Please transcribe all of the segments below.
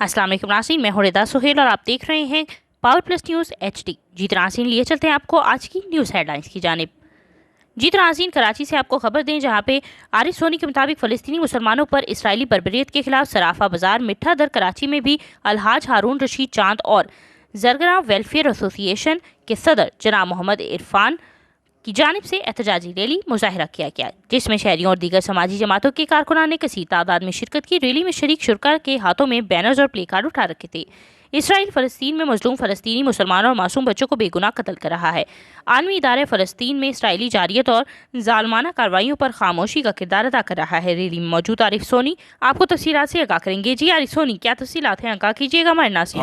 अस्सलाम वालेकुम नाज़रीन, मैं हूं रिदा सुहेल और आप देख रहे हैं पावर प्लस न्यूज़ HD। जीत नाज़रीन, लिए चलते हैं आपको आज की न्यूज़ हेडलाइंस की जानिब। जीत नाज़रीन, कराची से आपको खबर दें जहां पे आरिफ सोनी के मुताबिक फ़लस्तीनी मुसलमानों पर इसराइली बर्बरियत के खिलाफ सराफा बाजार मिठा दर कराची में भी अलहाज हारून रशीद चांद और जरगरा वेलफेयर एसोसिएशन के सदर जनाब मोहम्मद इरफान की जानिब से एहतजाजी रैली मुजाहरा किया गया, जिसमें शहरियों और दीगर समाजी जमातों के कारकुनान ने कसीर तादाद में शिरकत की। रैली में शरीक शुरका के हाथों में बैनर्स और प्ले कार्ड उठा रखे थे। इसराइल फ़लस्तीन में मजलूम फ़लस्तीनी मुसलमानों और मासूम बच्चों को बेगुनाह कत्ल कर रहा है। आलमी इदारे फ़लस्तीन में इसराइली जारियत और जालमाना कार्रवाइयों पर खामोशी का किरदार अदा कर रहा है। रैली में मौजूद आरिफ सोनी आपको तफसीलात से आगाह करेंगे। जी आरिफ सोनी, क्या तफसीलात हैं, आगाह कीजिएगा हमारे नाज़रीन।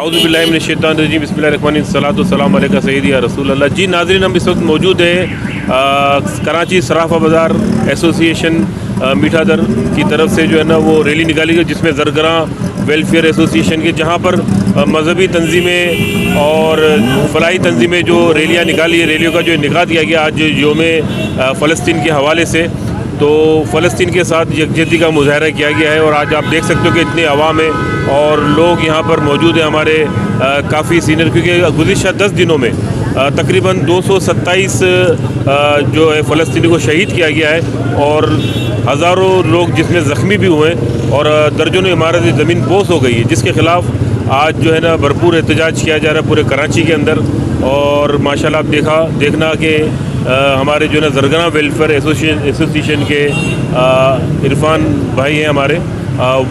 जी नाज़रीन, हम इस वक्त मौजूद हैं कराची सराफा बाज़ार एसोसिएशन मीठा दर की तरफ से जो है ना वो रैली निकाली गई, जिसमें जरगरा वेलफेयर एसोसिएशन के जहाँ पर मजहबी तंजीमें और फलाही तंजीमें जो रैलियाँ निकाली है, रैलियों का जो इनेकाद किया गया आज योम फ़लस्तीन के हवाले से, तो फ़लस्तीन के साथ यकजहती का मुजाहरा किया गया है। और आज आप देख सकते हो कि इतनी आवाम है और लोग यहाँ पर मौजूद हैं हमारे काफ़ी सीनियर, क्योंकि गुज़िश्ता 10 दिनों में तकरीबन 227 जो है फ़लस्तीनी को शहीद किया गया है और हज़ारों लोग जिसमें ज़ख्मी भी हुए और दर्जनों इमारतें ज़मीन बोस हो गई है, जिसके ख़िलाफ़ आज जो है ना भरपूर एहतजाज किया जा रहा है पूरे कराची के अंदर। और माशाल्लाह आप देखना कि हमारे जो है ना जरगरा वेलफेयर एसोसिएशन के इरफान भाई हैं हमारे,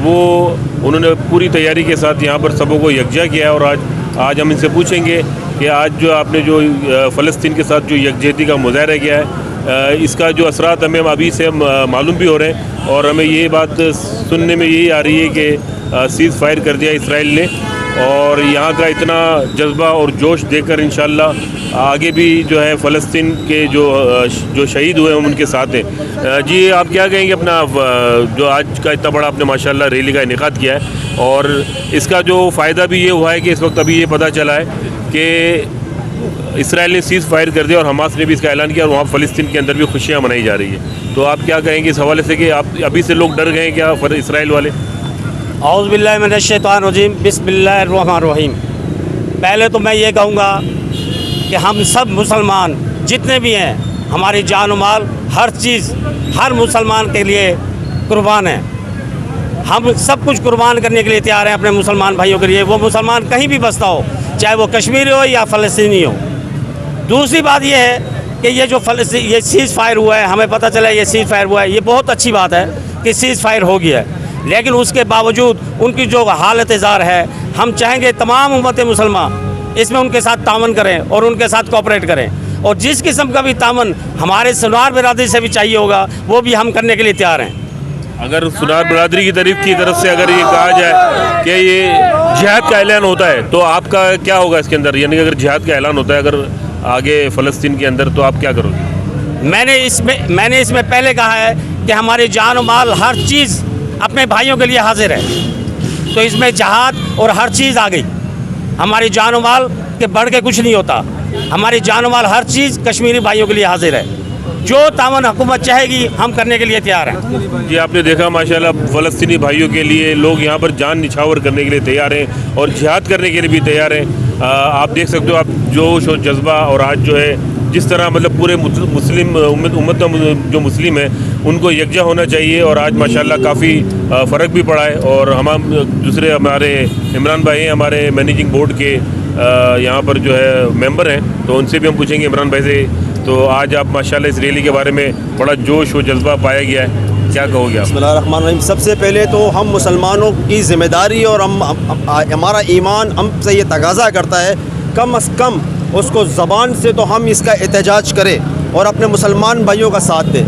वो उन्होंने पूरी तैयारी के साथ यहाँ पर सबों को यकजा किया है। और आज हम इनसे पूछेंगे कि आज जो आपने जो फ़लस्तीन के साथ जो यकजहती का मुजाहरा किया है, इसका जो असरात हमें अभी से मालूम भी हो रहे हैं और हमें ये बात सुनने में यही आ रही है कि सीज़ फायर कर दिया इसराइल ने, और यहाँ का इतना जज्बा और जोश देखकर इंशाअल्लाह आगे भी जो है फ़लस्तीन के जो शहीद हुए हैं उनके साथ हैं। जी आप क्या कहेंगे अपना जो आज का इतना बड़ा आपने माशाअल्लाह रैली का इनेकाद किया है, और इसका जो फ़ायदा भी ये हुआ है कि इस वक्त अभी ये पता चला है कि इसराइल ने सीज़ फायर कर दिया और हमास ने भी इसका ऐलान किया और वहाँ फ़लस्तीन के अंदर भी खुशियाँ मनाई जा रही है। तो आप क्या कहेंगे इस हवाले से कि आप अभी से लोग डर गए हैं क्या इसराइल वाले? औज़ु बिल्लाहि मिनश्शैतानिर्रजीम, बिस्मिल्लाहिर्रहमानिर्रहीम। पहले तो मैं ये कहूँगा कि हम सब मुसलमान जितने भी हैं, हमारी जान और माल हर चीज़ हर मुसलमान के लिए कुर्बान है। हम सब कुछ कुर्बान करने के लिए तैयार हैं अपने मुसलमान भाइयों के लिए, वो मुसलमान कहीं भी बसता हो, चाहे वो कश्मीरी हो या फ़लस्तीनी हो। दूसरी बात ये है कि ये सीज़ फायर हुआ है, हमें पता चला ये सीज़ फायर हुआ है, ये बहुत अच्छी बात है कि सीज़ फायर हो गया है। लेकिन उसके बावजूद उनकी जो हालत ज़ार है, हम चाहेंगे तमाम उम्मत मुसलमान इसमें उनके साथ तावन करें और उनके साथ कोऑपरेट करें, और जिस किस्म का भी तावन हमारे सुनार बिरादरी से भी चाहिए होगा वो भी हम करने के लिए तैयार हैं। अगर सुनार बिरादरी की तरफ से अगर ये कहा जाए कि ये जिहाद का ऐलान होता है तो आपका क्या होगा इसके अंदर, यानी अगर जिहाद का ऐलान होता है अगर आगे फ़लस्तीन के अंदर, तो आप क्या करोगे? मैंने इसमें पहले कहा है कि हमारी जान और माल हर चीज़ अपने भाइयों के लिए हाजिर है, तो इसमें जहाद और हर चीज़ आ गई। हमारी जान और माल के बढ़ के कुछ नहीं होता, हमारी जान और माल हर चीज़ कश्मीरी भाइयों के लिए हाजिर है। जो तावन हुकूमत चाहेगी हम करने के लिए तैयार हैं। जी आपने देखा माशाल्लाह फ़लस्तीनी भाइयों के लिए लोग यहाँ पर जान निछावर करने के लिए तैयार हैं और जिहाद करने के लिए भी तैयार हैं। आप देख सकते हो आप जोश और जज्बा, और आज जो है जिस तरह मतलब पूरे मुस्लिम उम्मत जो मुस्लिम है उनको यकजा होना चाहिए, और आज माशाल्लाह काफ़ी फ़र्क भी पड़ा है। और हम दूसरे हमारे इमरान भाई हैं, हमारे मैनेजिंग बोर्ड के यहाँ पर जो है मेंबर हैं, तो उनसे भी हम पूछेंगे इमरान भाई से। तो आज आप माशाल्लाह इस रैली के बारे में बड़ा जोश और जज्बा पाया गया है, क्या कहोगे आप? बिस्मिल्लाहिर्रहमानिर्रहीम। सबसे पहले तो हम मुसलमानों की ज़िम्मेदारी और हमारा ईमान हमसे ये तकाज़ा करता है कम अज़ कम उसको ज़बान से तो हम इसका एहतजाज करें और अपने मुसलमान भाइयों का साथ दें।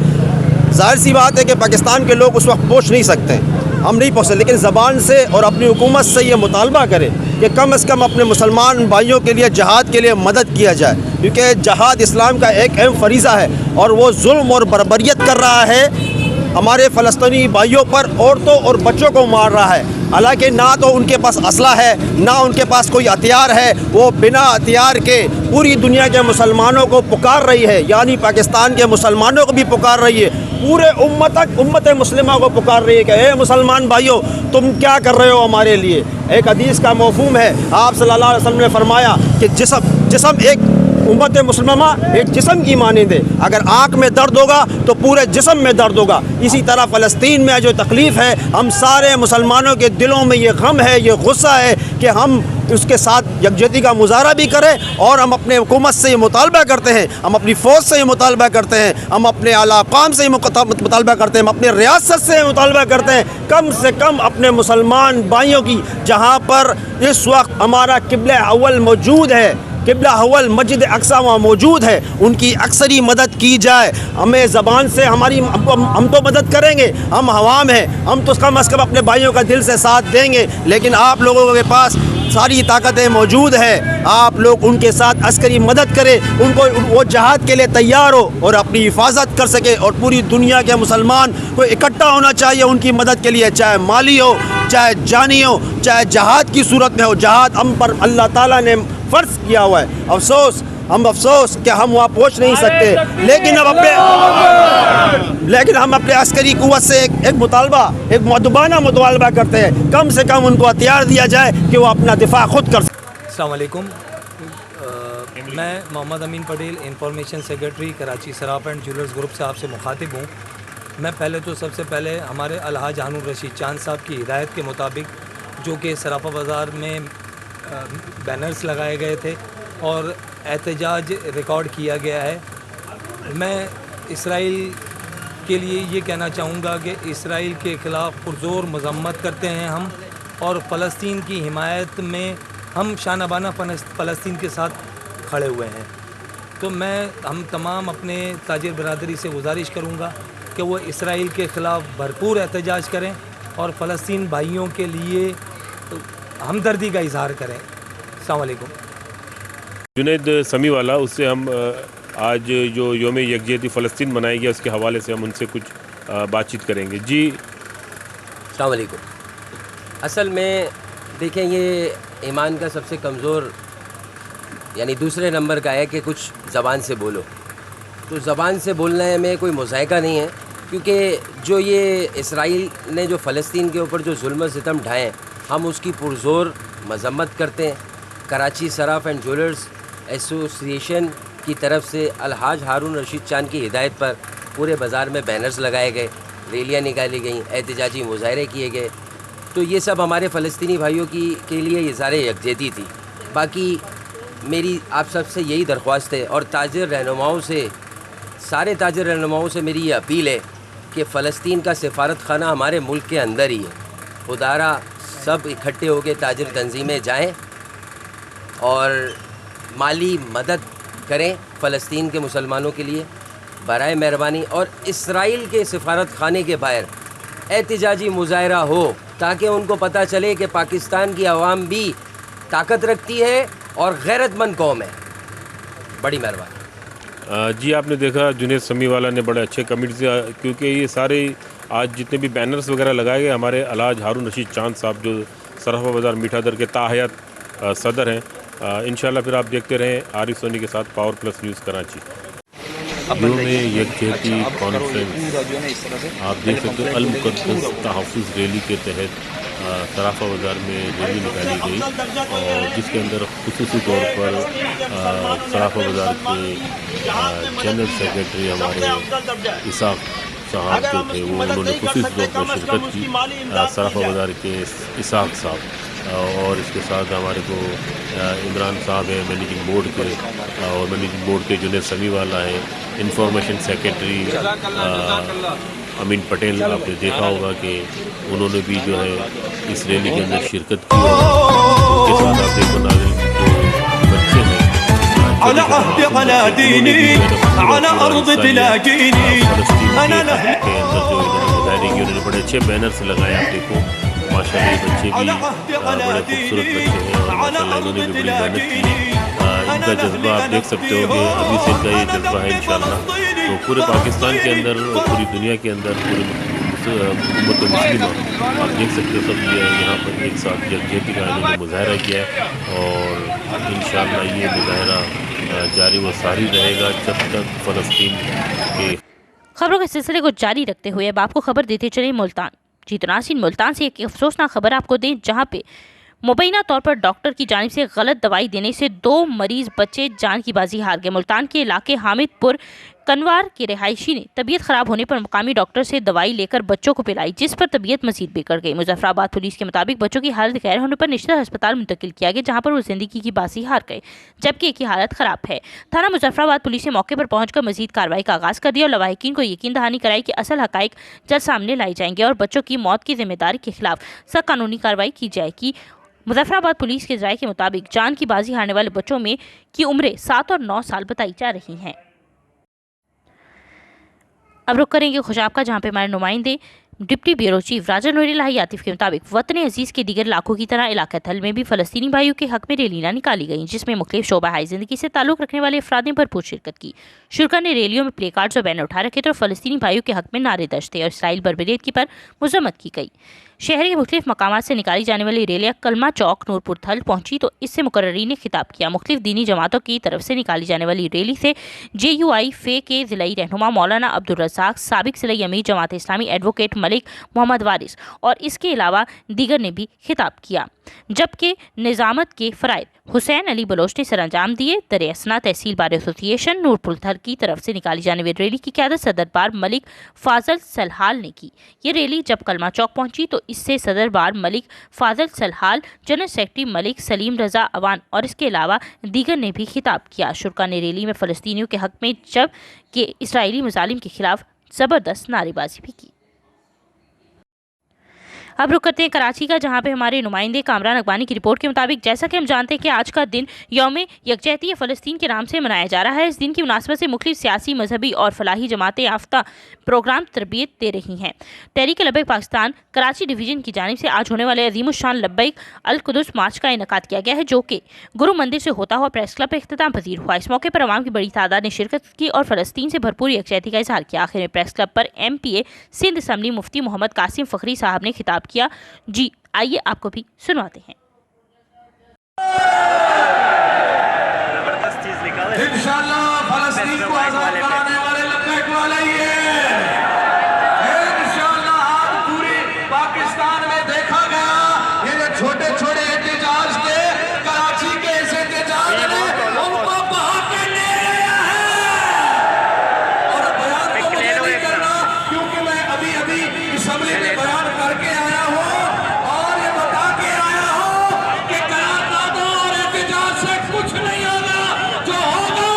ज़ाहिर सी बात है कि पाकिस्तान के लोग उस वक्त पहुँच नहीं सकते, हम नहीं पहुँच सकते, लेकिन ज़बान से और अपनी हुकूमत से ये मुतालबा करें कि कम अज़ कम अपने मुसलमान भाइयों के लिए जहाद के लिए मदद किया जाए, क्योंकि जहाद इस्लाम का एक अहम फरीज़ा है और वो जुल्म और बर्बरियत कर रहा है ہمارے فلسطینی بھائیوں پر عورتوں اور بچوں کو مار رہا ہے، حالانکہ نہ تو ان کے پاس اسلحہ ہے نہ ان کے پاس کوئی ہتھیار ہے. وہ بنا ہتھیار کے پوری دنیا کے مسلمانوں کو پکار رہی ہے، یعنی پاکستان کے مسلمانوں کو بھی پکار رہی ہے، پورے امت مسلمہ کو پکار رہی ہے کہ اے مسلمان بھائیوں تم کیا کر رہے ہو ہمارے لیے. ایک حدیث کا مفہوم ہے، آپ صلی اللہ علیہ وسلم نے فرمایا کہ جسم ایک امت مسلمہ ایک جسم کی مانند ہے، اگر آنکھ میں درد ہوگا تو پورے جسم میں درد ہوگا. اسی طرح فلسطین میں جو تکلیف ہے، ہم سارے مسلمانوں کے دلوں میں یہ غم ہے، یہ غصہ ہے کہ ہم اس کے ساتھ یکجہتی کا مظاہرہ بھی کریں، اور ہم اپنے حکومت سے یہ مطالبہ کرتے ہیں، ہم اپنی فوج سے یہ مطالبہ کرتے ہیں، ہم اپنے اعلیٰ اقوام سے یہ مطالبہ کرتے ہیں، ہم اپنے ریاست سے مطالبہ کرتے ہیں، کم سے کم اپنے مسلمان بھائیوں کی جہاں پر اس وقت ہمارا قبلہ اول موجود ہے، قبلہ اول مسجد اقصیٰ وہاں موجود ہے، ان کی اکثری مدد کی جائے. ہمیں زبان سے ہم تو مدد کریں گے، ہم عوام ہیں، ہم تو کم از کم اپنے بھائیوں کا دل سے ساتھ دیں گے، لیکن آپ لوگوں کے پاس ساری طاقتیں موجود ہیں، آپ لوگ ان کے ساتھ عسکری مدد کریں، ان کو وہ جہاد کے لیے تیار ہو اور اپنی حفاظت کر سکے، اور پوری دنیا کے مسلمان کو اکٹھا ہونا چاہیے ان کی مدد کے لیے، چاہے مالی ہو، چاہے جانی ہو، چاہے جہاد کی صورت میں ہو. جہاد ہم پر اللہ تعالیٰ نے فرض کیا ہوا ہے. افسوس کہ ہم وہاں پہنچ نہیں سکتے، لیکن ہم اپنے عسکری قوت سے ایک مؤدبانہ مطالبہ کرتے ہیں، کم سے کم ان کو ہتھیار دیا جائے کہ وہ اپنا دفاع خود کر سکیں. السلام علیکم. میں Muhammad Amin Patel, information secretary Karachi Saraf and jewellers group سے آپ سے مخاطب ہوں. میں سب سے پہلے ہمارے الحاج ہارون رشید چاند صاحب کی ہدایت کے مطابق، جو کہ سرافہ بازار میں بینرز لگائے گئے تھے اور احتجاج ریکارڈ کیا گیا ہے، میں اسرائیل کے لیے یہ کہنا چاہوں گا کہ اسرائیل کے خلاف پرزور مذمت کرتے ہیں ہم، اور فلسطین کی حمایت میں ہم شانہ بانہ فلسطین کے ساتھ کھڑے ہوئے ہیں. تو ہم تمام اپنے تاجر برادری سے گزارش کروں گا کہ وہ اسرائیل کے خلاف بھرپور احتجاج کریں اور فلسطین بھائیوں کے لیے ہمدردی کا اظہار کریں. السلام علیکم. جنید سمیع والا، اس سے ہم آج جو یوم یکجہتی فلسطین منائی گیا اس کے حوالے سے ہم ان سے کچھ بات چیت کریں گے. جی السلام علیکم. اصل میں دیکھیں، یہ ایمان کا سب سے کمزور یعنی دوسرے نمبر کا ہے کہ کچھ زبان سے بولو. تو زبان سے بولنے میں کوئی مذائقہ نہیں ہے، کیونکہ جو یہ اسرائیل نے جو فلسطین کے اوپر جو ظلم و ستم ڈھائے، ہم اس کی پرزور مذمت کرتے ہیں. کراچی سراف اینڈ جیولرز ایسوسی ایشن کی طرف سے الحاج ہارون رشید چاند کی ہدایت پر پورے بازار میں بینرز لگائے گئے، ریلیاں نکالی گئیں، احتجاجی مظاہرے کیے گئے. تو یہ سب ہمارے فلسطینی بھائیوں کے لیے اظہار یکجہتی تھی. باقی میری آپ سب سے یہی درخواست ہے، اور سارے تاجر رہنماؤں سے میری یہ اپیل ہے کہ فلسطین کا سفارت خانہ ہمارے ملک کے اندر ہی ہے. خدارا سب اکٹھے ہو کے تاجر تنظیمیں جائیں اور مالی مدد کریں فلسطین کے مسلمانوں کے لیے برائے مہربانی، اور اسرائیل کے سفارت خانے کے باہر احتجاجی مظاہرہ ہو تاکہ ان کو پتہ چلے کہ پاکستان کی عوام بھی طاقت رکھتی ہے اور غیرت مند قوم ہے. بڑی مہربانی. جی آپ نے دیکھا جنید سمیع والا نے بڑے اچھے کمنٹ سے، کیونکہ یہ سارے آج جتنے بھی بینرز وغیرہ لگائے گئے ہمارے الحاج ہارون رشید چاند صاحب جو سرافہ بازار میٹھا در کے تاحیات صدر ہیں. انشاءاللہ پھر آپ دیکھتے رہیں عارف سونی کے ساتھ پاور پلس نیوز کراچی. یوم یکجہتی کانفرنس آپ دیکھ سکتے ہیں، المقدس تحفظ ریلی کے تحت سرافہ بازار میں ریلی نکالی گئی، اور جس کے اندر خصوصی طور پر سرافہ بازار کے جنرل سیکرٹری ہمارے اسحاق صاحب جو تھے انہوں نے خصوصی طور پر شرکت کی. سرافہ بازار کے اسحاق صاحب، اور اس کے ساتھ ہمارے کو عمران صاحب ہیں مینیجنگ بورڈ کے، اور مینیجنگ بورڈ کے جنید سمیع والا ہیں، انفارمیشن سیکرٹری امین پٹیل. آپ نے دیکھا ہوگا کہ انہوں نے بھی جو ہے اس ریلی کے اندر شرکت کی. ان کے ساتھ آپ دیکھو ناظرین جو بچے ہیں، على عهدي على ديني على أرض تلاقيني أنا کے اندر جو مظاہرے کی انہوں نے بڑے اچھے بینرز لگائے. آپ دیکھو ماشاءاللہ یہ بچے بھی بڑے خوبصورت بچے ہیں، اور ماشاءاللہ انہوں نے بھی بڑی محنت کی. ان کا جذبہ آپ دیکھ سکتے ہو کہ ابھی سے ان کا یہ جذبہ ہے انشاءاللہ. تو پورے پاکستان کے اندر اور پوری دنیا کے اندر، پورے امت مسلمہ آپ دیکھ سکتے ہو سب یہاں پر ایک ساتھ یکجہتی کا انہوں نے مظاہرہ کیا ہے اور انشاءاللہ یہ مظاہرہ جاری و ساری رہے گا جب تک فلسطین کے خبروں کے سلسلے کو جاری رکھتے ہوئے اب آپ کو خبر دیتے چلیں ملتان جی تو ناظرین ملتان سے ایک افسوسناک خبر آپ کو دیں جہاں پہ مبینہ طور پر ڈاکٹر کی جانب سے غلط دوائی دینے سے 2 مریض بچے جان کی بازی ہار گئے۔ ملتان کے علاقے حامد پور کنوار کے رہائشی نے طبیعت خراب ہونے پر مقامی ڈاکٹر سے دوائی لے کر بچوں کو پلائی جس پر طبیعت مزید بگڑ گئی۔ مظفر آباد پولیس کے مطابق بچوں کی حالت غیر ہونے پر نشتر ہسپتال منتقل کیا گیا جہاں پر وہ زندگی کی بازی ہار گئے جبکہ ایک کی حالت خراب ہے۔ تھانہ مظفر آباد پولیس نے موقع پر پہنچ کر مزید کارروائی کا آغاز کر دیا اور لواحقین کو یقین دہانی کرائی کہ اصل حقائق جلد سامنے لائی جائیں گے اور بچوں کی موت کی ذمہ داری کے خلاف سخت قانونی کارروائی کی جائے گی۔ مظفر آباد پولیس کے ذرائع کے مطابق جان کی بازی ہارنے والے بچوں میں کی عمریں 7 اور 9 سال بتائی جا رہی ہیں۔ اب رخ کریں گے خوشاب کا جہاں پہ ہمارے نمائندے ڈپٹی بیورو چیف راجہ نور الہی عاطف کے مطابق وطن عزیز کے دیگر علاقوں کی طرح علاقہ تھل میں بھی فلسطینی بھائیوں کے حق میں ریلیاں نکالی گئیں جس میں مختلف شعبہ ہائی زندگی سے تعلق رکھنے والے افراد نے بھرپور شرکت کی۔ شرکا نے ریلیوں میں پلے کارڈز اور بینر اٹھا رکھے تھے اور فلسطینی بھائیوں کے حق میں نعرے درج تھے اور اسرائیل بربریت کی پر مذمت کی گئی۔ شہر کے مختلف مقامات سے نکالی جانے والی ریلیاں کلمہ چوک نورپور تھل پہنچی تو اس سے مقررین نے خطاب کیا۔ مختلف دینی جماعتوں کی طرف سے نکالی جانے والی ریلی سے JUI فے کے ضلعی رہنما مولانا عبدالرزاق، سابق ضلعی امیر جماعت اسلامی ایڈوکیٹ ملک محمد وارث اور اس کے علاوہ دیگر نے بھی خطاب کیا، جبکہ نظامت کے فرائض حسین علی بلوچ نے سر انجام دیے۔ در اثنا تحصیل بار ایسوسی ایشن نورپور تھل کی طرف سے نکالی جانے والی ریلی کی قیادت صدر بار ملک فاضل سلحال نے کی۔ یہ ریلی جب کلمہ چوک پہنچی تو اس سے صدر بار ملک فاضل سلحال، جنرل سیکرٹری ملک سلیم رضا اوان اور اس کے علاوہ دیگر نے بھی خطاب کیا۔ شرکا نے ریلی میں فلسطینیوں کے حق میں جب کہ اسرائیلی مظالم کے خلاف زبردست نعرے بازی بھی کی۔ اب رخ کرتے ہیں کراچی کا جہاں پہ ہمارے نمائندے کامران اقبانی کی رپورٹ کے مطابق جیسا کہ ہم جانتے ہیں کہ آج کا دن یوم یکجہتی فلسطین کے نام سے منایا جا رہا ہے۔ اس دن کی مناسبت سے مختلف سیاسی، مذہبی اور فلاحی جماعتیں یافتہ پروگرام تربیت دے رہی ہیں۔ تحریک لبیک پاکستان کراچی ڈویژن کی جانب سے آج ہونے والے عظیم الشان لبیک القدس مارچ کا انعقاد کیا گیا ہے جو کہ گرو مندر سے ہوتا ہوا پریس کلب پہ اختتام پذیر ہوا۔ اس موقع پر عوام کی بڑی تعداد نے شرکت کی اور فلسطین سے بھرپور یکجہتی کا اظہار کیا۔ آخر میں پریس کلب پر MPA سندھ اسمبلی مفتی محمد قاسم فخری صاحب نے خطاب کیا۔ جی آئیے آپ کو بھی سنواتے ہیں۔ انشاءاللہ فلسطین کو آزاد کرانے والے لبیک والے ہی ہیں۔ انشاءاللہ آج پوری پاکستان میں دیکھا گیا یہ جو چھوٹے چھوٹے احتجاج تھے کراچی کے اس احتجاج نے ان کو بہا کے لے گیا ہے اور بیان تو مجھے نہیں کرنا کیونکہ میں ابھی اسمبلی میں بیان کر کے آیا ہوں اور یہ بتا کے آیا ہوں کہ قراردادوں اور احتجاج سے کچھ نہیں ہوگا، جو ہوگا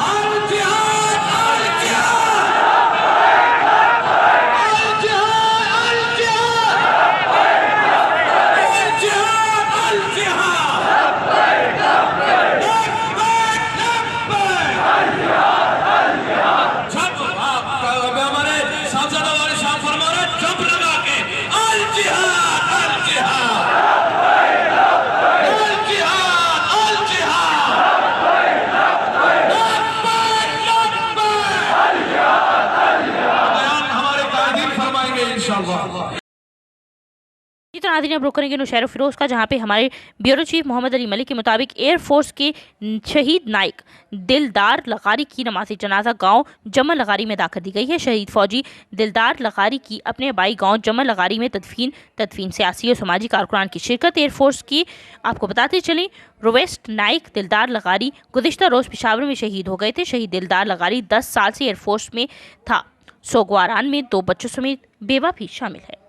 الجہاد الجہاد الجہاد الجہاد الجہاد ہمارے صاحبزادہ والے شاہ فرما رہے ہیں جب لگا کے الجہاد الجہاد الجہاد الجہاد بیان ہمارے قائدین فرمائیں گے انشاءاللہ۔ جی تو ناظرین اب رخ کریں گے نوشہر و فیروز کا جہاں پہ ہمارے بیورو چیف محمد علی ملک کے مطابق ایئر فورس کے شہید نائک دلدار لغاری کی نماز جنازہ گاؤں جمل لغاری میں ادا کر دی گئی ہے۔ شہید فوجی دلدار لغاری کی اپنے آبائی گاؤں جمل لغاری میں تدفین سیاسی اور سماجی کارکنان کی شرکت۔ ایئر فورس کی آپ کو بتاتے چلیں رویسٹ نائک دلدار لغاری گزشتہ روز پشاور میں شہید ہو گئے تھے۔ شہید دلدار لغاری 10 سال سے ایئر فورس میں تھا۔ سوگواران میں 2 بچوں سمیت بیوہ بھی شامل ہے۔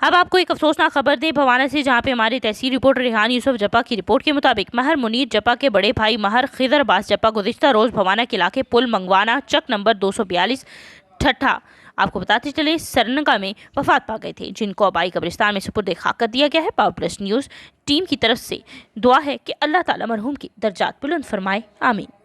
اب آپ کو ایک افسوسناک خبر دیں بھوانہ سے جہاں پہ ہمارے تحصیل رپورٹر ریحان یوسف جپا کی رپورٹ کے مطابق مہر منیر جپا کے بڑے بھائی مہر خضر عباس جپا گزشتہ روز بھوانہ کے علاقے پل منگوانا چک نمبر 242 ٹھٹھا آپ کو بتاتے چلے سرنگا میں وفات پا گئے تھے جن کو آبائی قبرستان میں سپرد خاک کر دیا گیا ہے۔ پاور پلس نیوز ٹیم کی طرف سے دعا ہے کہ اللہ تعالی مرحوم کی درجات بلند فرمائے، آمین۔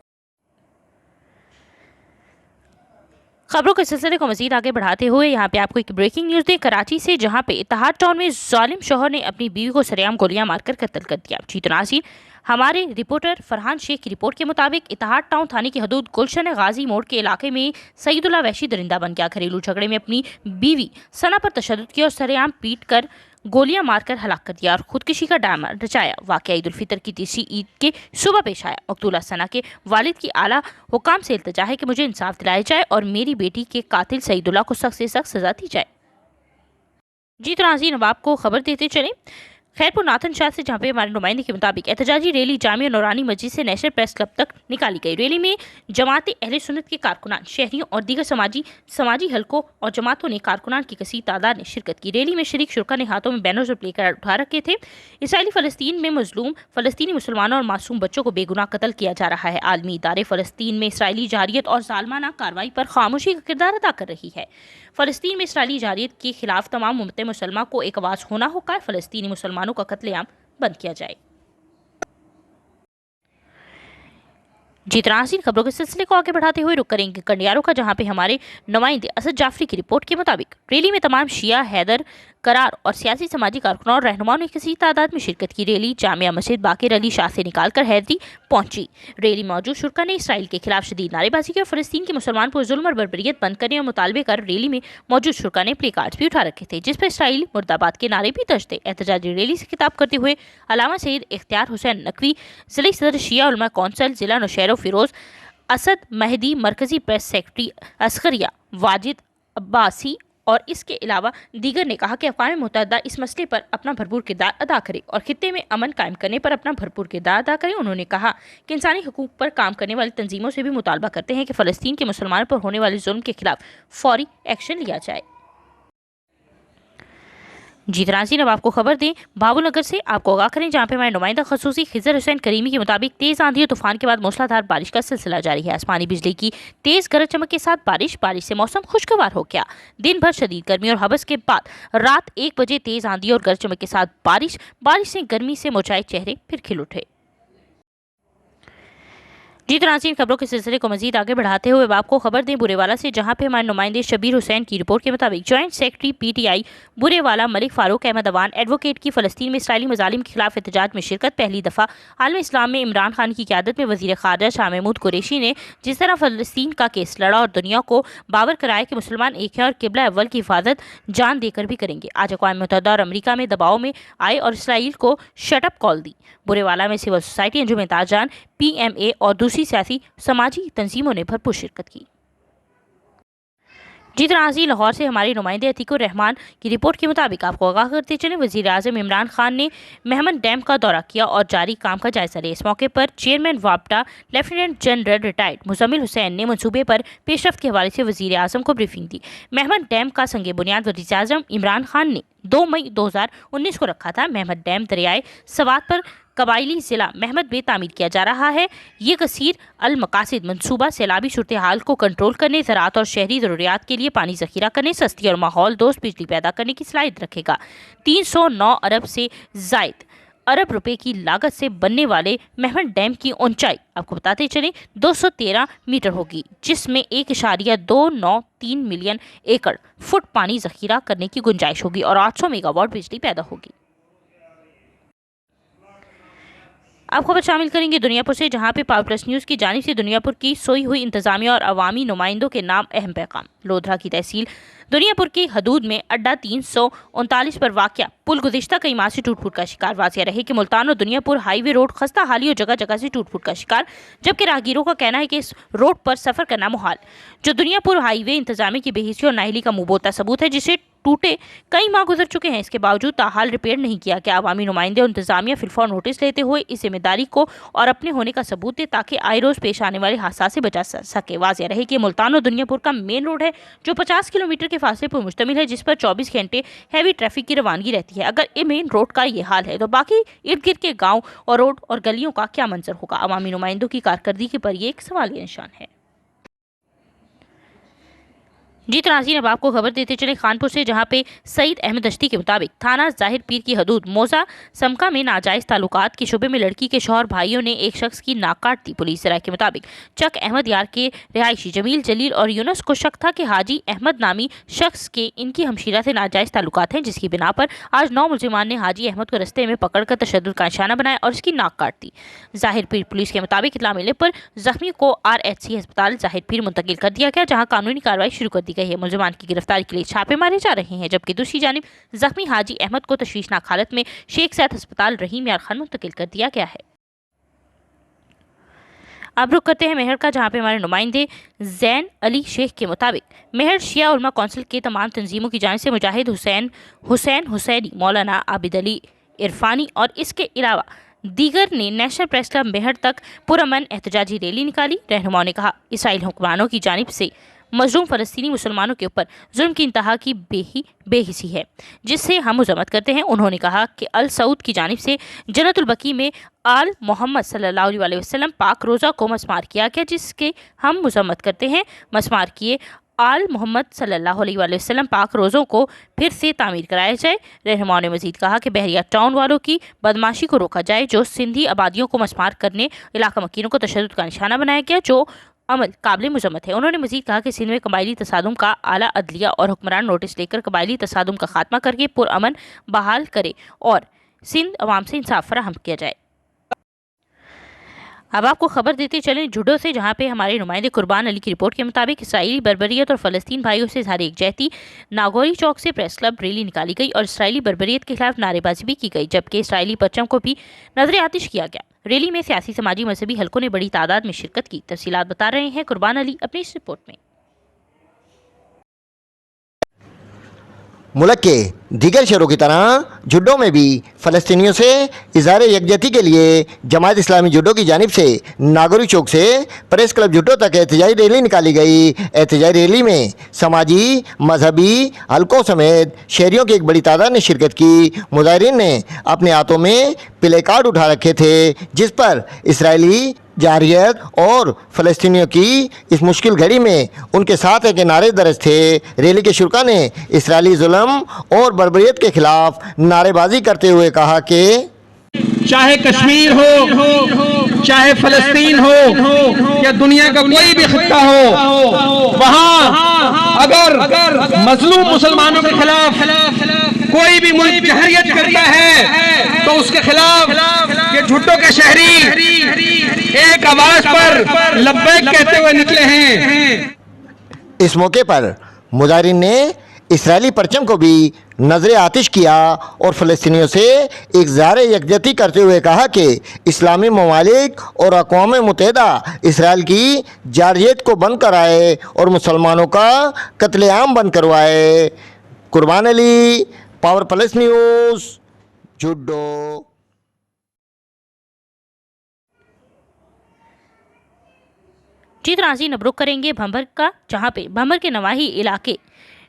खबरों के सिलसिले को मजीद आगे बढ़ाते हुए यहाँ पे आपको एक ब्रेकिंग न्यूज़ दें कराची से, जहाँ पे इत्तेहाद टाउन में जालिम शौहर ने अपनी बीवी को सरेआम गोलियां मारकर कत्ल कर दिया। जी तो नाज़रीन, हमारे रिपोर्टर फरहान शेख की रिपोर्ट के मुताबिक इत्तेहाद टाउन थाने की हदूद गुलशन गाजी मोड़ के इलाके में सईदुल्लाह वैशी दरिंदा बन गया। घरेलू झगड़े में अपनी बीवी सना पर तशद्दुद किया और सरेआम पीट कर गोलियां मारकर हलाक कर दिया और खुदकुशी का ड्रामा रचाया। वाक़या ईद उल फितर की तीसरी ईद के सुबह पेश आया। मकतूला सना के वालिद की आला हुकाम से इल्तिजा है कि मुझे इंसाफ दिलाया जाए और मेरी बेटी के कातिल सईदुल्लाह को सख्त से सख्त सजा दी जाए। जी तो नाज़रीन, अब आपको खबर देते चलें खैरपुर नाथन शाह से, जहाँ पे हमारे नुमाइंदे के मुताबिक एहतजाजी रैली जामिया नूरानी मस्जिद से नेशनल प्रेस क्लब तक निकाली गई। रैली में जमात अहले सुन्नत के कारकुनान, शहरियों और दीगर समाजी हलकों और जमातों ने कारकुनान की कसीर तादाद ने शिरकत की। रैली में शरीक शुरा ने हाथों में बैनर्स और प्ले कार्ड उठा रखे थे। इसराइली फ़लस्तीन में मजलूम फ़लस्तीनी मुसलमानों और मासूम बच्चों को बेगुनाह कत्ल किया जा रहा है। आलमी इदारे फ़लस्तीन में इसराइली जारियत और जालमाना कार्रवाई पर खामोशी का किरदार अदा कर रही है। फ़लस्तीन में इसराइली जारियत के खिलाफ तमाम उम्मत मुसलमान को एक आवाज़ होना होगा। फ़लस्तीनी मुसलमानों का कत्लेआम बंद किया जाए। जी नाज़रीन, खबरों के सिलसिले को आगे बढ़ाते हुए रुक करेंगे कंडियारों का, जहां पे हमारे नुमाइंदे असद जाफरी की रिपोर्ट के मुताबिक रैली में तमाम शिया, हैदर, करार और सियासी समाजी कारकुनों और रहनुमाओं ने किसी तादाद में शिरकत की। रैली जामिया मस्जिद बाकिर अली शाह से निकालकर हैदरी पहुंची। रैली मौजूद शुरा ने इसराइल के खिलाफ शदीद नारेबाजी की और फ़लस्तीन के मुसलमान पर जुल्म और बर्बरियत बंद करने और मुतालबे कर रैली में मौजूद शुरा ने प्ले कार्ड्स भी उठा रखे थे, जिस पर इसराइल मुर्दाबाद के नारे भी दर्ज थे। एहतजाजी रैली से खिताब करते हुए अलामा सैयद इख्तियार हुसैन नकवी, ज़िला सदर शिया उलमा कौंसल ज़िला नौशहरा फ़िरोज़ असद महदी, मरकजी प्रेस सेक्रेटरी असगरिया वाजिद अब्बासी और इसके अलावा दीगर ने कहा कि अक़वाम मुत्तहिदा इस मसले पर अपना भरपूर किरदार अदा करे और खित्ते में अमन कायम करने पर अपना भरपूर किरदार अदा करे। उन्होंने कहा कि इंसानी हकूक़ पर काम करने वाली तंजीमों से भी मुतालबा करते हैं कि फ़लस्तीन के मुसलमानों पर होने वाले जुल्म के खिलाफ फौरी एक्शन लिया जाए। जी नाज़रीन, अब आपको खबर दें बाबूनगर से, आपको आगाह करें जहाँ पे हमारे नुमाइंदा खसूसी खिजर हुसैन करीमी के मुताबिक तेज़ आंधी और तूफान के बाद मूसलाधार बारिश का सिलसिला जारी है। आसमानी बिजली की तेज़ गरज चमक के साथ बारिश से मौसम खुशगवार हो गया। दिन भर शदीद गर्मी और हवस के बाद रात 1 बजे तेज़ आंधी और गरज चमक के साथ बारिश से गर्मी से मुरझाए चेहरे फिर खिल उठे। जी नाज़रीन, खबरों के सिलसिले को मजीद आगे बढ़ाते हुए आपको खबर दें बुरेवाला से, जहां पे हमारे नुमाइंदे शबीर हुसैन की रिपोर्ट के मुताबिक joint secretary PTI Burewala Malik Farooq Ahmed Awan advocate की फ़लस्तीन में इसराइली मजालिम के खिलाफ एहतजाज में शिरकत। पहली दफ़ा आलम इस्लाम में इमरान खान की क़यादत में वज़ीर ख़ारजा शाह महमूद कुरैशी ने जिस तरह फ़लस्तीन का केस लड़ा और दुनिया को बावर कराया कि मुसलमान एक है और किबला अव्वल की हिफाजत जान देकर भी करेंगे, आज अक़वाम मुत्तहिदा और अमरीका में दबाव में आए और इसराइल को शटअप कॉल दी। बुरेवाला में सिविल सोसाइटी, अंजुमन ताजान, PMA और दूसरी सियासी समाजी तंजीमों ने भरपूर शिरकत की। जी नाज़रीन, लाहौर से हमारे नुमाइंदे अतीकुर रहमान की रिपोर्ट के मुताबिक आपको आगाह करते चलें वज़ीर आज़म इमरान खान ने मेहमन डैम का दौरा किया और जारी काम का जायजा लिया। इस मौके पर chairman Wapda lieutenant general retired Muzammil Hussain ने मनसूबे पर पेशरफ्त के हवाले से वज़ीर आज़म को ब्रीफिंग दी। मेहमन डैम का संगे बुनियाद वज़ीर आज़म इमरान खान ने 2 मई 2019 को रखा था। मेहमद डैम दरियाए सवात पर कबायली ज़िला महमद में तामीर किया जा रहा है। ये कसीर अल मकासिद मनसूबा सैलाबी सूरत हाल को कंट्रोल करने, ज़राअत और शहरी ज़रूरियात के लिए पानी ज़ख़ीरा करने, सस्ती और माहौल दोस्त बिजली पैदा करने की सलाहियत रखेगा। 309 अरब से ज़ायद अरब रुपए की लागत से बनने वाले मेहमद डैम की ऊंचाई आपको बताते चलें 213 मीटर होगी, जिसमें 1.293 मिलियन एकड़ फुट पानी ज़ख़ीरा करने की गुंजाइश होगी और 800 मेगावाट बिजली पैदा होगी। आप खबर शामिल करेंगे दुनियापुर से, जहां पे पावर प्लस न्यूज़ की जानिब से दुनियापुर की सोई हुई इंतजामिया और अवामी नुमाइंदों के नाम अहम पैगाम। लोधरा की तहसील दुनियापुर की हदूद में अड्डा 339 पर वाक़या पुल गुज़िश्ता कई माह से टूट फूट का शिकार। वाक़या रहे कि मुल्तान और दुनियापुर हाईवे रोड खस्ता हाली और जगह जगह से टूट फूट का शिकार, जबकि राहगीरों का कहना है कि इस रोड पर सफ़र करना मुहाल। जो दुनियापुर हाईवे इंतजामिया की बेहिसी और नाअहली का मुबोता सबूत है, जिसे टूटे कई माह गुजर चुके हैं। इसके बावजूद ताहाल रिपेयर नहीं किया गया। अवामी नुमाइंदे और इंतजामिया फिलफौर नोटिस लेते हुए इस जिम्मेदारी को और अपने होने का सबूत दे, ताकि आए रोज़ पेश आने वाले हादसा से बचा सके। वाज़ेह रहे कि मुल्तान और दुनियापुर का मेन रोड है, जो 50 किलोमीटर के फासले पर मुश्तमिल है, जिस पर 24 घंटे हैवी ट्रैफिक की रवानगी रहती है। अगर ये मेन रोड का ये हाल है, तो बाकी इर्द गिर्द के गाँव और रोड और गलियों का क्या मंजर होगा। अवामी नुमाइंदों की कारकर्दगी पर यह एक सवालिया निशान है। जी तो नाज़रीन, अब आपको खबर देते चले कानपुर से, जहां पे सईद अहमद अश्ती के मुताबिक थाना जाहिर पीर की हदूद मौजा समका में नाजायज ताल्लुकात के शुबे में लड़की के शौहर भाइयों ने एक शख्स की नाक काट दी। पुलिस राय के मुताबिक चक अहमद यार के रिहायशी जमील जलील और यूनुस को शक था कि हाजी अहमद नामी शख्स के इनकी हमशीरा से नाजायज ताल्लुकात हैं, जिसकी बिना पर आज 9 मुलजिमान ने हाजी अहमद को रस्ते में पकड़कर तशद्दुद का निशाना बनाया और उसकी नाक काट दी। जाहिर पीर पुलिस के मुताबिक इत्तला मिलने पर जख्मी को RHC अस्पताल जाहिर पीर मुंतकिल कर दिया गया, जहाँ कानूनी कार्रवाई शुरू कर दी गई है। मुलजिमान की गिरफ्तारी के लिए छापे मारे जा रहे हैं, जबकि दूसरी जानिब जख्मी हाजी अहमद को तशवीशनाक हालत में शेख सैद अस्पताल रहीम यार खान मुंतकिल कर दिया गया है। अब रुक करते हैं मेहर का, जहाँ पे हमारे नुमाइंदे जैन अली शेख के मुताबिक मेहर शिया उलमा कौंसिल के तमाम तंजीमों की जानिब से मुजाहिद हुसैन हुसैनी, मौलाना आबिद अली इरफानी और इसके अलावा दीगर ने नेशनल प्रेस क्लब मेहर तक पुरअमन एहतजाजी रैली निकाली। रहनुमाओं ने कहा इसराइल हुक्मरानों की जानिब से मजलूम फ़लस्तीनी मुसलमानों के ऊपर जुल्म की इंतहा की बेहिसी है, जिससे हम मजम्मत करते हैं। उन्होंने कहा कि अल सऊद की जानिब से जन्नतुल बकी में आल मोहम्मद सल्लल्लाहु अलैहि वसल्लम पाक रोज़ा को मस्मार किया गया, जिसके हम मजम्मत करते हैं। मस्मार किए आल मोहम्मद सल्लल्लाहु अलैहि वसल्लम पाक रोज़ों को फिर से तामीर कराया जाए। रहनुमाओं ने मजीद कहा कि बहरिया टाउन वालों की बदमाशी को रोका जाए, जो सिंधी आबादियों को मस्मार करने इलाका मकीनों को तशद्दुद का निशाना बनाया गया, जो अमल काबिल मजम्मत है। उन्होंने मजीद कहा कि सिंध में कबायली तसादुम का आला अदलिया और हुक्मरान नोटिस लेकर कबायली तसादुम का खात्मा करके पुरअमन बहाल करे और सिंध अवाम से इंसाफ फराहम किया जाए। अब आपको खबर देते चलें जुडो से, जहां पे हमारे नुमाइंदे कुर्बान अली की रिपोर्ट के मुताबिक इसराइली बर्बरियत और फ़लस्तीन भाइयों से इज़हार एकजहती नागौरी चौक से प्रेस क्लब रैली निकाली गई और इसराइली बर्बरियत के खिलाफ नारेबाजी भी की गई, जबकि इसराइली परचम को भी नजर आतिश किया गया। रैली में सियासी समाजी मजहबी हलकों ने बड़ी तादाद में शिरकत की। तफसीलात बता रहे हैं कुर्बान अली अपनी इस रिपोर्ट में। मुल्क के दीगर शहरों की तरह जुडो में भी फ़लस्तीनियों से इज़हार यकजहती के लिए जमात इस्लामी जुडो की जानिब से नागौरी चौक से प्रेस क्लब जुडो तक एहतजाजी रैली निकाली गई। एहतजाजी रैली में समाजी मजहबी हलकों समेत शहरियों की एक बड़ी तादाद ने शिरकत की। मुजाहिरीन ने अपने हाथों में प्ले कार्ड उठा रखे थे, जिस पर इसराइली जारियत और फ़लस्तीनियों की इस मुश्किल घड़ी में उनके साथ है कि नारे दर्ज थे। रैली के शुरा ने इसराइली जुल्म और बर्बरियत के खिलाफ नारेबाजी करते हुए कहा कि चाहे कश्मीर हो, चाहे फ़लस्तीन हो या दुनिया का कोई भी खित्ता हो, वहाँ अगर मजलूम मुसलमानों के खिलाफ कोई भी मुल्क जहरियत करता है तो उसके खिलाफ ये जुडो के शहरी एक आवाज पर लब्बैक कहते हुए निकले हैं। इस मौके पर मुजाहिरीन ने इसराइली परचम को भी नजर आतिश किया और फ़लस्तीनियों से इज़हार यकजहती करते हुए कहा कि इस्लामी ममालिक और अक़वाम मुत्तहिदा इसराइल की जारजियत को बंद कराए और मुसलमानों का कत्लेआम बंद करवाए। कुर्बान अली, पावर प्लस न्यूज़, जुडो। जी नाज़रीन, अब रुख करेंगे भंबर का, जहां पे भंबर के नवाही इलाके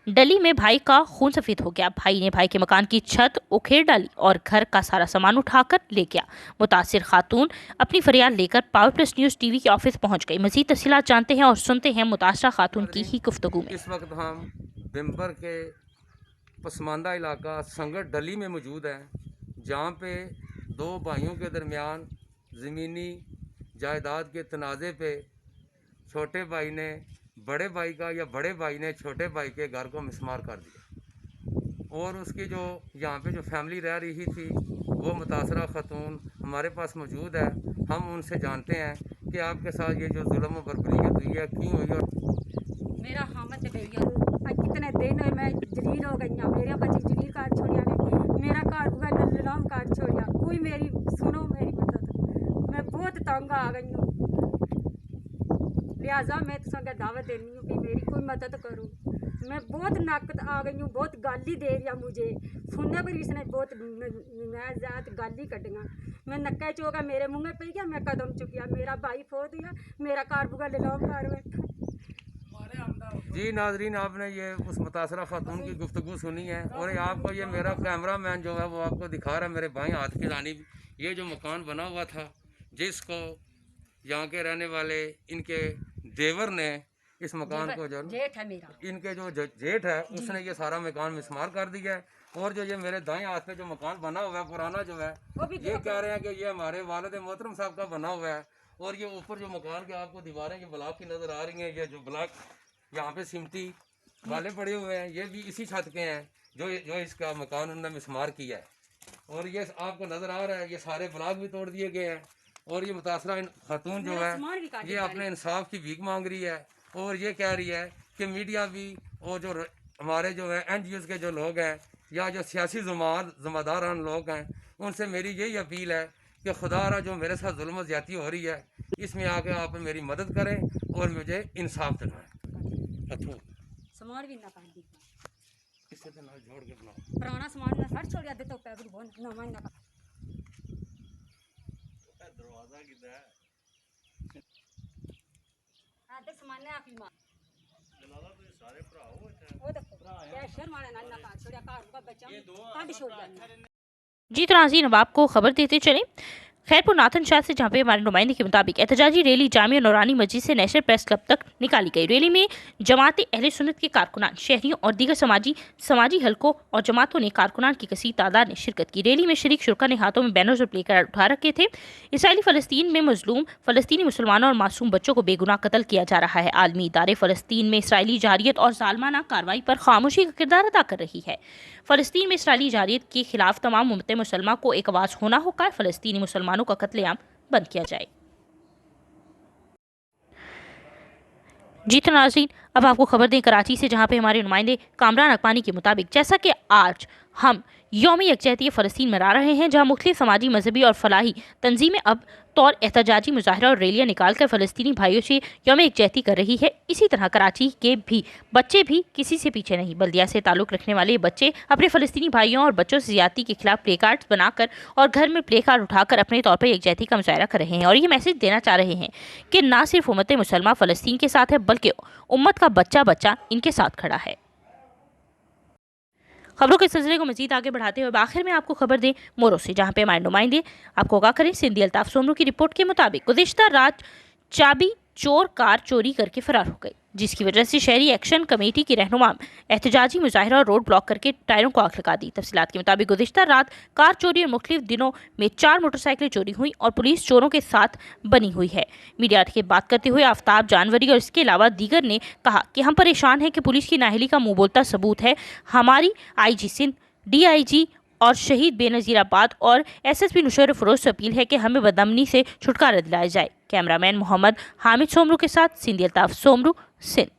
डली में भाई का खून सफेद हो गया। भाई ने भाई के मकान की छत उखेड़ डाली और घर का सारा सामान उठाकर ले गया। मुतासिर खातून अपनी फरियाद लेकर पावर प्लस न्यूज़ टीवी के ऑफिस पहुंच गई। मजीद तफसीलात जानते हैं और सुनते हैं मुतासरा खातून की ही गुफ्तगू में। इस वक्त हम भंबर के पसमानदा इलाका संगत डली में मौजूद हैं, जहाँ पे दो भाइयों के दरमियान ज़मीनी जायदाद के तनाज़े पे छोटे भाई ने बड़े भाई का या बड़े भाई ने छोटे भाई के घर को मिसमार कर दिया और उसकी जो यहाँ पे जो फैमिली रह रही थी वो मुतासरा खातून हमारे पास मौजूद है। हम उनसे जानते हैं कि आपके साथ ये जो जुल्म बर्बरियत हुई है क्यों हुई। और मेरा हामद भैया कितने दिन हुए मैं जलील हो गई, मेरे बच्चे जलील कार्ड छोड़िया ने मेरा कार्ड हुआ नीलाम कार्ड छोड़िया, कोई मेरी सुनो मेरी मदद, मैं बहुत तंग आ गई हूँ। लिहाजा मैं तो संग दावत देनी हूँ कि मेरी कोई मदद करो। मैं बहुत नाकत आ गई हूँ, बहुत गाली दे रही मुझे फोन पर इसने बहुत जात गाली कटिया। मैं नक्का चौका मेरे मुँह में पी गया, मैं कदम चुकिया, मेरा भाई फो दिया, मेरा कार बुगा नीलाम कार बैठा। जी नाजरीन, आपने ये उस मुतासरा खातून की गुफ्तगू सुनी है और आपको ये मेरा कैमरा मैन जो है वो आपको दिखा रहा है मेरे भाई हाथ की जानिब ये जो मकान बना हुआ था, जिसको यहाँ के रहने वाले इनके देवर ने इस मकान को जो जेठ है मेरा, इनके जो जेठ है उसने ये सारा मकान मिसमार कर दिया है। और जो ये मेरे दाएं हाथ पे जो मकान बना हुआ है पुराना जो है, ये कह रहे हैं कि ये हमारे वालिद मोहतरम साहब का बना हुआ है। और ये ऊपर जो मकान के आपको दीवारें ये ब्लॉक की नज़र आ रही हैं, ये जो ब्लॉक यहाँ पे सिमटी वाले पड़े हुए हैं, ये भी इसी छत के हैं जो इसका मकान उन्होंने मिसमार किया है। और ये आपको नज़र आ रहा है ये सारे ब्लॉक भी तोड़ दिए गए हैं। और ये मुतासरा खातून जो है ये अपने इंसाफ की भीख मांग रही है। और ये कह रही है कि मीडिया भी और जो हमारे जो है NGOs के जो लोग हैं या जो सियासी ज़िम्मेदारान लोग हैं, उनसे मेरी यही अपील है कि खुदा जो मेरे साथ जुल्म ज़्यादती हो रही है इसमें आके आप मेरी मदद करें और मुझे इंसाफ दिलवाएं। सामान भी ना काट दी, इससे तो ना जोड़ के बनाओ, पुराना सामान ना हट छोड़ दे तो पैर बोल नवा ना दरवाजा किधर है आधे सामान ने आखिरी मार जलाला तो सारे भरा हो वो देखो क्या शर्माने ना काट छोड़ा कार का बच्चा काट छोड़ दिया। जी तो नाज़रीन, अब आपको खबर देते चलें खैरपुर नाथन शाह से, जहाँ पे हमारे नुमाइंदे के मुताबिक एहतजाजी रैली जामिया नूरानी मस्जिद से नेशनल प्रेस क्लब तक निकाली गई। रैली में जमात अहले सुन्नत के कारकुनान, शहरियों और दीगर समाजी हलकों और जमातों ने कारकुनान की कसीर तादाद ने शिरकत की। रैली में शरीक शुरा ने हाथों में बैनर्स और प्ले कार्ड उठा रखे थे। इसराइली फ़लस्तीन में मजलूम फ़लस्तीनी मुसलमानों और मासूम बच्चों को बेगुनाह कत्ल किया जा रहा है। आलमी इदारे फ़लस्तीन में इसराइली जारियत और ज़ालमाना कार्रवाई पर खामोशी का किरदार अदा कर रही है। फ़लस्तीन में इसराइली जारियत के खिलाफ तमाम उम्मत मुसलमान को एक आवाज़ होना होगा। फ़लस्तीनी मुसलमानों का कत्लेआम बंद किया जाए। जी तो नाज़रीन, अब आपको खबर दें कराची से, जहां पे हमारे नुमाइंदे कामरान अकबानी के मुताबिक जैसा कि आज हम यौम यकजहती फ़लस्तीन मना रहे हैं, जहां मुख्तलिफ समाजी, मजहबी और फलाही तंजीमें अब तौर एहतजाजी मुजाहरा और रैलियाँ निकालकर फ़लस्तीनी भाइयों से यौम यकजहती कर रही है। इसी तरह कराची के भी बच्चे भी किसी से पीछे नहीं। बल्दिया से ताल्लुक़ रखने वाले बच्चे अपने फ़लस्तीनी भाइयों और बच्चों से ज़्यादती के खिलाफ प्ले कार्ड्स बनाकर और घर में प्ले कार्ड उठाकर अपने तौर पर यकजहती का मुजाहरा कर रहे हैं और ये मैसेज देना चाह रहे हैं कि ना सिर्फ उम्मत मुसलमान फ़लस्तीन के साथ है, बल्कि उम्मत का बच्चा बच्चा इनके साथ खड़ा है। खबरों के सिलसिले को मजीद आगे बढ़ाते हुए आखिर में आपको खबर दें मोरो से, जहां पे हमारे नुमाइंदे आपको आगाह करें। सिंधी अल्ताफ सोमरू की रिपोर्ट के मुताबिक गुज़िश्ता रात चाबी चोर कार चोरी करके फरार हो गई, जिसकी वजह से शहरी एक्शन कमेटी की रहनुमा एहतजाजी मुजाहरा और रोड ब्लॉक करके टायरों को आग लगा दी। तफसीलात के मुताबिक गुज़िश्ता रात कार चोरी और मुख्तलिफ दिनों में 4 मोटरसाइकिलें चोरी हुई और पुलिस चोरों के साथ बनी हुई है। मीडिया की बात करते हुए आफ्ताब जानवरी और इसके अलावा दीगर ने कहा कि हम परेशान हैं कि पुलिस की नाअहली का मुंह बोलता सबूत है। हमारी IG सिंध, DIG और शहीद बेनज़ीराबाद और SSP नुशैर फ़रोज़ से अपील है कि हमें बदअमनी से छुटकारा दिलाया जाए। कैमरामैन मोहम्मद हामिद सोमरू के साथ सिंधी अल्ताफ सोमरू, सिंध।